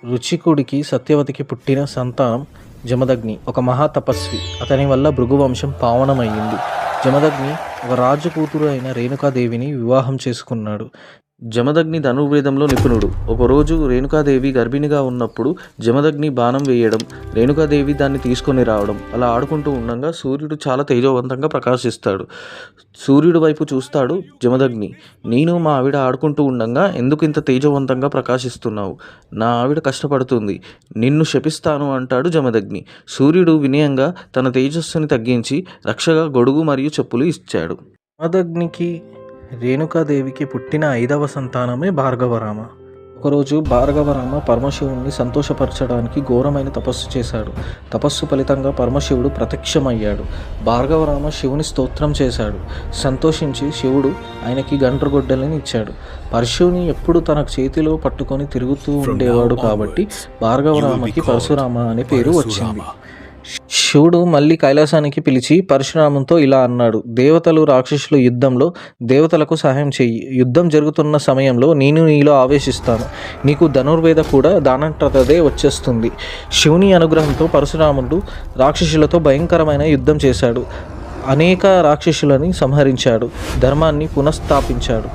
రుచికుడికి సత్యవతికి పుట్టిన సంతానం జమదగ్ని, ఒక మహా తపస్వి. అతని వల్ల భృగువంశం పావనమయ్యింది. జమదగ్ని ఒక రాజు కూతురు అయిన రేణుకాదేవిని వివాహం చేసుకున్నాడు. జమదగ్ని ధనుర్వేదంలో నిపుణుడు. ఒకరోజు రేణుకాదేవి గర్భిణిగా ఉన్నప్పుడు జమదగ్ని బాణం వేయడం, రేణుకాదేవి దాన్ని తీసుకొని రావడం, అలా ఆడుకుంటూ ఉండగా సూర్యుడు చాలా తేజవంతంగా ప్రకాశిస్తాడు. సూర్యుడి వైపు చూస్తాడు జమదగ్ని. నేను మా ఆవిడ ఆడుకుంటూ ఉండగా ఎందుకు ఇంత తేజవంతంగా ప్రకాశిస్తున్నావు? నా ఆవిడ కష్టపడుతుంది, నిన్ను శపిస్తాను అంటాడు జమదగ్ని. సూర్యుడు వినయంగా తన తేజస్సుని తగ్గించి రక్షగా గొడుగు మరియు చెప్పులు ఇచ్చాడు. జమదగ్నికి రేణుకాదేవికి పుట్టిన 5వ సంతానమే భార్గవరామ. ఒకరోజు భార్గవరామ పరమశివుణ్ణి సంతోషపరచడానికి ఘోరమైన తపస్సు చేశాడు. తపస్సు ఫలితంగా పరమశివుడు ప్రత్యక్షమయ్యాడు. భార్గవరామ శివుని స్తోత్రం చేశాడు. సంతోషించి శివుడు ఆయనకి గండ్రగొడ్డలిని ఇచ్చాడు. పరశువుని ఎప్పుడు తన చేతిలో పట్టుకొని తిరుగుతూ ఉండేవాడు కాబట్టి భార్గవరామకి పరశురామ అనే పేరు వచ్చింది. శివుడు మళ్ళీ కైలాసానికి పిలిచి పరశురామంతో ఇలా అన్నాడు: దేవతలు రాక్షసుల యుద్ధంలో దేవతలకు సహాయం చెయ్యి. యుద్ధం జరుగుతున్న సమయంలో నేను నీలో ఆవేశిస్తాను. నీకు ధనుర్వేద కూడా దానంతటదే వచ్చేస్తుంది. శివుని అనుగ్రహంతో పరశురాముడు రాక్షసులతో భయంకరమైన యుద్ధం చేశాడు. అనేక రాక్షసులని సంహరించాడు. ధర్మాన్ని పునఃస్థాపించాడు.